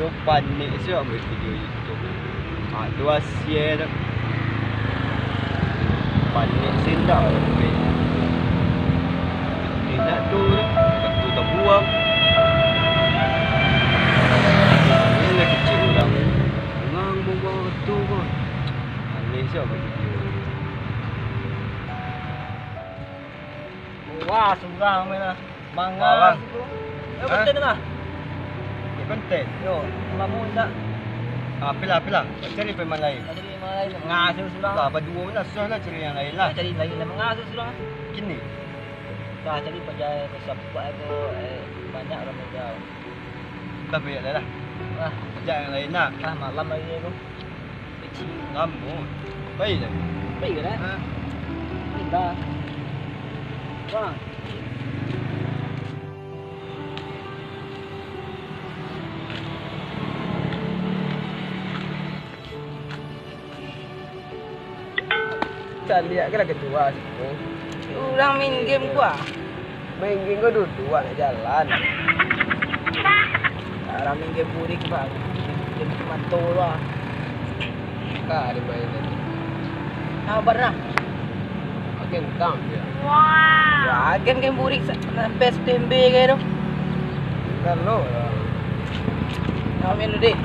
video panik sih ambil video YouTube. Tu asyik dah. Panik sendak ambil. Ni nak tu tak buang. Ni lah kecil orang. Ngang buang tu pun. Panik sih ambil video. Wah, surang mana. Mangga. Konten lah. Konten. Yo, mamu tak. Pilih. Cari pemain lain. Ada yang lain ngasuh surang. Tak, berdua pun lah. Susah lah cari yang lain lah. Cari lain lah mengasuh surang. Kini. Dah cari pajak kesapak aku banyak orang menjauh. Dah bayar dah lah. Ah, Kerja yang lain lah. malam lagi aku. Kecil. Lama. Baik dah. Baik ke dah? Ha? Kita. Bang. Tak lihat ke lah ketua situ. Orang main game gua. Main game kau duduk nak jalan. Orang main game burik bang. Game mantul lah. Tak ada main tadi. Sabar lah. Makin tam dia. Wah, game burik best TMB kayak tu. Kalau lah. Kau main dulu deh.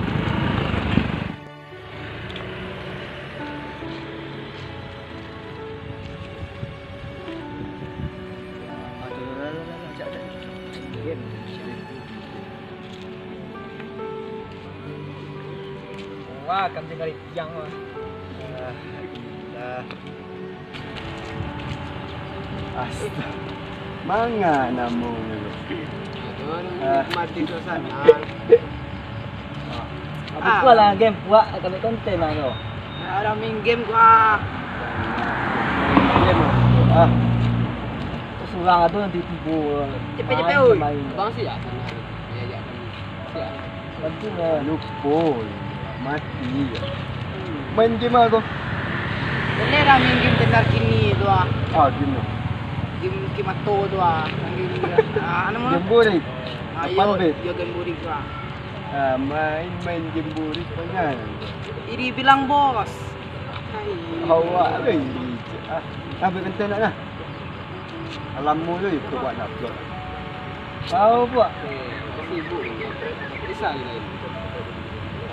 Wah, kami tinggal di tiang mah. Dah. Astaga. Manga namanya lu. Mati suasana. Apa lah game buat kami konten lah tu. Orang main game gua. Game ah. Tu surang tu nanti tipu. Cepet-cepet oi. Bang siap sana. Ya ya. Siap. Nanti lah. Lupa. Mati. Main game aku. Ini orang main game tenar kini tu ah. Game. Game kimato tu ah. Game anu mana? Game boleh. Ayo, yo game burik tu ah. Main game boleh banyak. Iri bilang bos. Awak lagi. Apa konten nak lah? Alamu tu ikut buat nak vlog. Kau buat. Sibuk. Risau ni.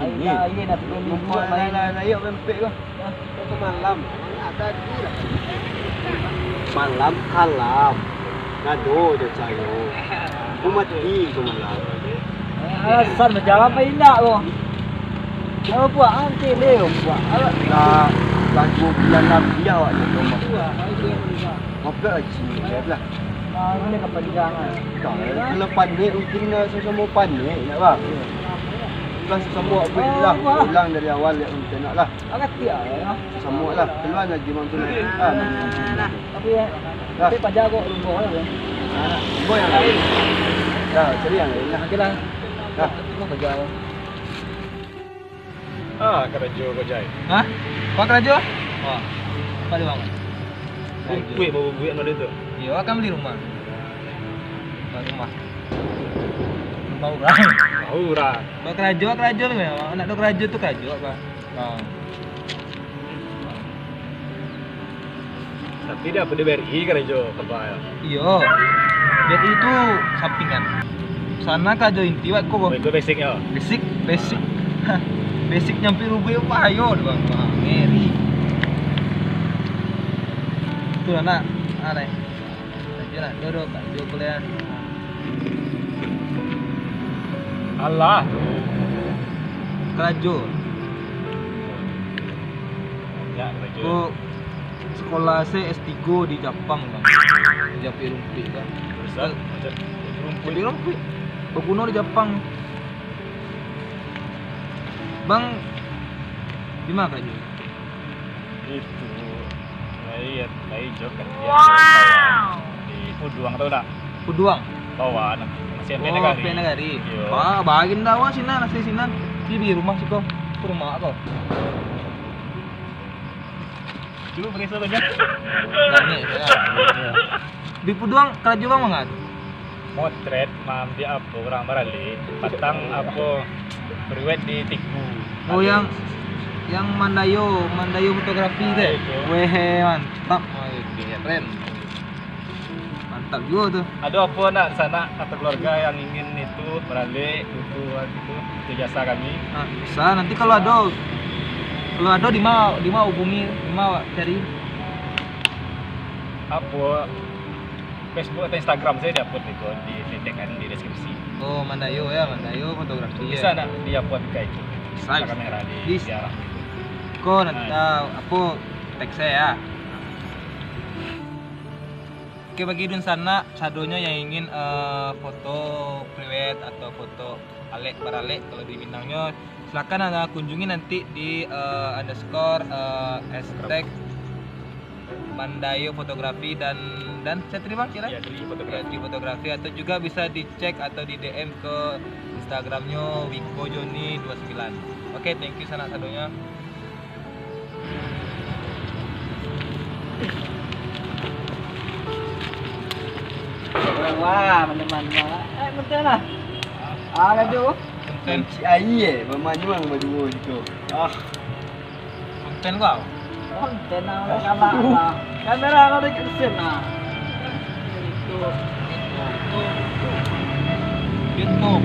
Ayah nak turun minggu Lupa main. layak pempek kau. Ke malam. Ada di lah. Malam kalam. Ngado je cayo. Aku mati ke malam. Alasan berjalan apa indah tu. Kau buat nanti leo buat. Dah lagu bulan Nabi awak je rumah. Buat. Apa aji? Lah. Ini kepanjangan. Tak, kalau panik mungkin sama panik nak bang. Kelas semua lah. Ulang dari awal yang kita nak lah. Agak tiap ya. Semua lah. Keluar lagi mampu nak. Tapi pajak kok lumbung ya. Boy yang lain. Dah, cari yang lain lah. Okeylah. Dah. Mau pajak. Kerajo kau jai. Hah? Kau kerja? Wah. Apa dia bang? Kuih bawa buat mana tu? Iya, akan beli rumah. Rumah. Rumah orang. Orang. Mau kerajo ni memang. Nak kerajo tu kerajo apa? Tapi dia apa dia BRI kerajo apa ya? Iya. Jadi itu sampingan. Sana kerajo inti wak kau. Itu basic ya. Basic. Basic nyampe rubi apa ayo bang. Ngeri. Tu anak. Ada. Jalan duduk kuliah. Allah. Kerajo. Ya, kerajo. Aku sekolah saya S3 di Jepang bang. Di Jampi Rumpi kan. Besar macam Di Rumpi. Berguna di Jepang. Bang, di mana kerajo? itu. Lain jokan dia. Wow. Di Puduang tahu tak? Puduang. Bawah masih Oh, Penagari. Penagari. Yo. Wah, bagian dawa sinan, asli sinan. Di rumah sih kau. Ke rumah kau. Dulu pakai soalnya. Gani, di Puduang kerajo bang mangat. motret mam di apa orang barale patang apa berwet di Tiku. Oh yang Mandayo fotografi deh. Itu. Weh mantap. Oh, keren. Mantap juga tuh. Ada apa nak di sana atau keluarga yang ingin itu beralih itu jasa kami. Nah, bisa nanti kalau ada di mau hubungi, di mau cari. Apa Facebook atau Instagram saya dia upload itu diletakkan di deskripsi. Oh, Mandayo fotografi. Bisa nak dia upload kayak itu. Bisa. Kamera di Bisa. diarah. Kok nanti apa tag saya ya. Oke, bagi Dun sana sadonya yang ingin foto private atau foto alek baralek kalau di Minangnya, silakan Anda kunjungi nanti di underscore hashtag Mandayo fotografi dan saya terima kira Ya, di di fotografi atau juga bisa dicek atau di DM ke Instagramnya Wiko Joni 29. Oke, thank you sana sadonya. Wah, teman-teman. Bentar lah. Aduh. Konten Si air bermanuang berdua itu. konten kau. Konten lah. Kamera kau dah kesen lah. YouTube.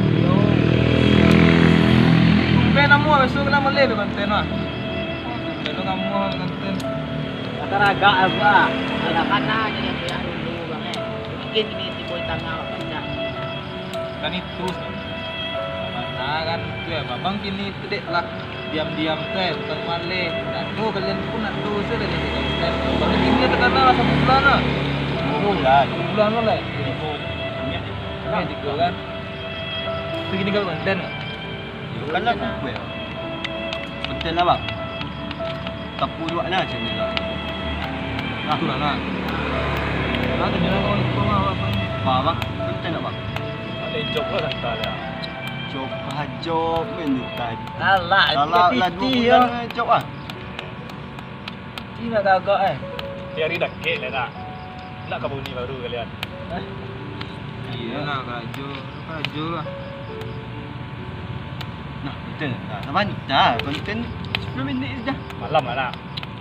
Tumben kamu besok kena boleh konten lah. Konten kamu konten. Kata-raga apa? Ada kana jadi yang dulu bang Mungkin ini tipe tanggal baca. Kan itu. Nah kan itu ya, babang kini itu dek lah diam-diam teh bukan male. Nah tuh kalian pun nak tuh saya dari konten. Baru ini terkenal lah 1 bulan lah. Bulan lah leh. Ini juga kan. Begini kalau konten nggak? Kan lah gue. Betul lah bang. Tapu dua nak macam ni lah. Aku lah nak. Nah ternyata kau itu apa? Bang, betul tak bang? Ada job lah santai ya. Job job menutan. Alah, Kalau lah 2 bulan job ah. Ini nak gagak Tiari dah kek lah nak. Nak kabun ni baru kalian. Iya nak kaju lah. Nah, betul. Nah, sama dah konten 10 minit dah. Malam lah nak.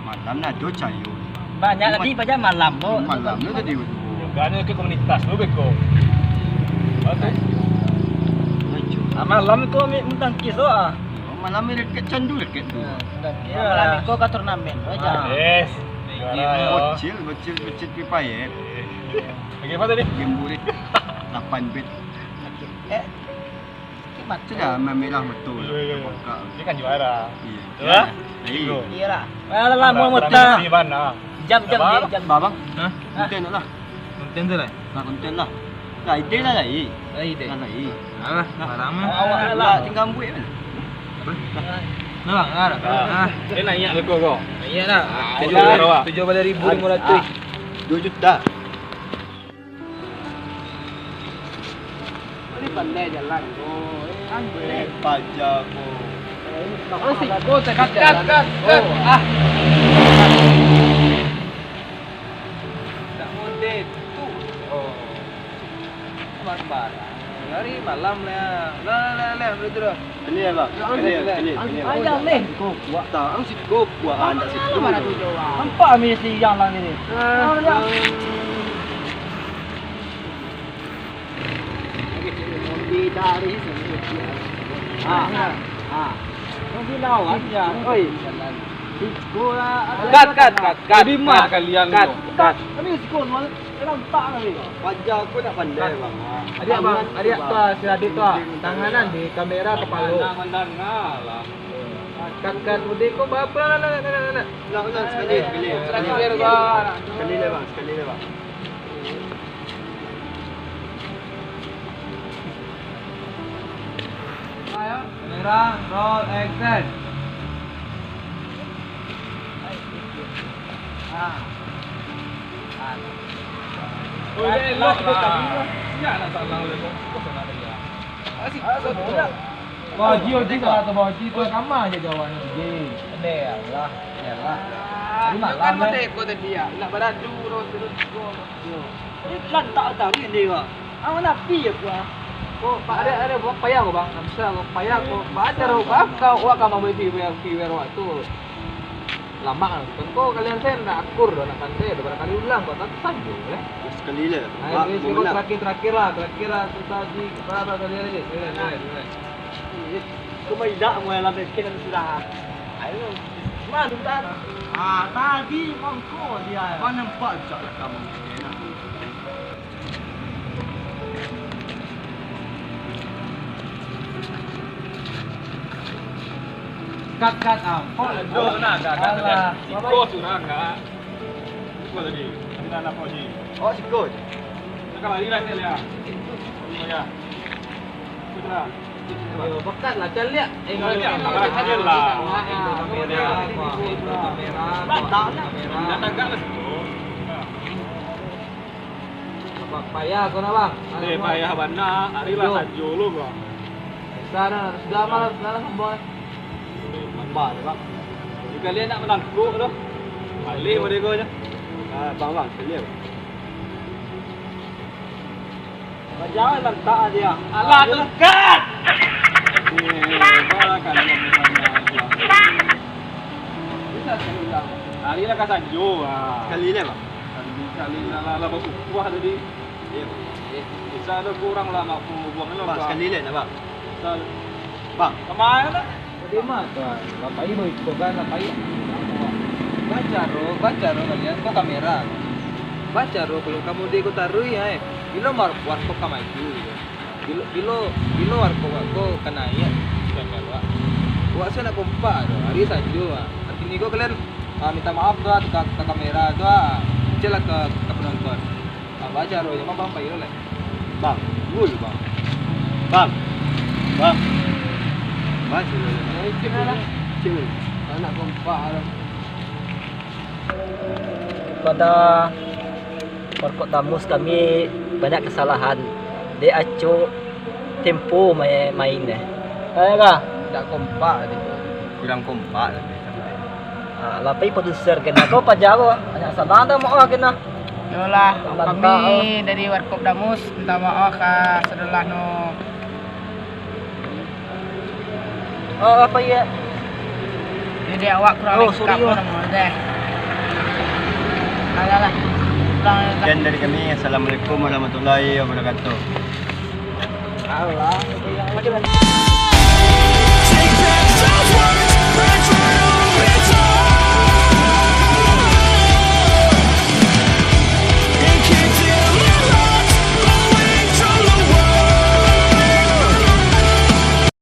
Malam nak do cayo. Banyak lagi pada malam tu. Malam tu tadi tu. Juga ke komunitas tu beko. Okey. Malam kau ambil mentangkis tu ah. Malam ni dekat candu dekat tu. Malam kau ke turnamen aja. Yes. Bocil pipayet. Okey apa tadi? Game boleh 8 bit. Kimat Sudah memelah betul. Buka. Dia kan juara. Iya. Ya? Iya. Iyalah. Alah mau muta. Di mana? Jam. Babang, Hah? konten lah. Konten tu lah. Nah, konten lah. Lah ide lah lai. Lagi deh. Lah lai. Alah, lama. Awak Lah tinggal buat kan. Nah, bang, ah. Dia naik ke kau. Iya dah. Tujuh 7.500. 2 juta. Ini pandai jalan. Pajak ko. Oh, siko kat. Ah. Tak mode tu. Oh. Barang. Hari malam lah. Lah, betul dah. Kali ya bang. Kali. Ayam ni. Kau buat tak? Ang sit ko buat anda sit ko. Mana tu jawab? Nampak mi si yang lang ni. Dari sini. Kau bilang aja. Oi. Kat. Lima kalian tu. Kat. Kami sikon malam nampak kali. Pajak ko nak pandai bang. Adik bang, adik tu, si adik tu, tanganan di kamera kepala. Kat udik kau berapa nak. Nak sekali. Sekali lah bang. Kamera, roll action. Baji juga atau baji tu kamar je kawan ni. Ada lah. Ini malam Kan mode kau tadi ya. Nak beradu terus. Ini lantak tahu ni dia. Awak napi ya gua. Oh, Pak ada buat payah kok bang, bisa kok payah kok. Baca roh bakal, wah kamu mau viewer waktu lama kan. Tentu kalian saya nak akur, nak pandai, udah berapa kali ulang, kok tak saja, ya. Sekali lah. Ayo, terakhir lah, susah di berapa kali ini? Kumaidak mulai lah bikin sudah. Ayo. Mana tuan? Tadi mangko dia. Kau nampak tak kamu? Kat ampun. Iko surah enggak? Iko tadi. Ini anak Oji. Oh, sikut. Sekarang lagi lah saya lihat. Ya. Sudah. Bekat lah, cel lihat. Kamera lah. Datang kat lah. Payah kau nak bang? Payah bana. Hari lah sajo lu bang. Sana sudah malam boy. Nampak tak, bang? Kalian nak menangkuk tu. Balik mereka je. Bang, sekali. Jangan lantak dia. Alah tekat. Balakan misalnya. Bisa ulang. Hari lah kat sajo. Sekali ni, bang. Kali lah bagus kuah tadi. Ya, bang. Bisa ada kurang lah nak buang ni. Bang, sekali ni, bang. Bisa. Bang. Kemana lah? Di mana tuan? Bapak ibu itu kan bapak ibu. Baca ro kalian kok kamera. Baca ro kalau kamu di kota Rui ya. Bilo warkop kamu itu. Bilo warkop aku kena ya. Kamera. Buat saya nak kompak tu. Hari saja. Nanti ni kau kalian minta maaf tu ke kamera tu. Celah ke penonton. Baca ro jangan bang payo lah. Bang, gul, bang. Bang. Bang. Bang, sila. Lah. Cik. Anak kompak lah. Pada Warkop Damus kami banyak kesalahan. Dia acu tempo main deh. Kah? Tak kompak ni. Kurang kompak lah. Lapai produser kena kau pajaro. Hanya salah dah mau kena. Yolah, Bantah, kami dari Warkop Damus minta maaf setelah no Apa ya? jadi awak kurang Oh, sorry, lengkap Wak. nama deh. Alah. Sekian dari kami. Assalamualaikum warahmatullahi wabarakatuh. Allah, yang macam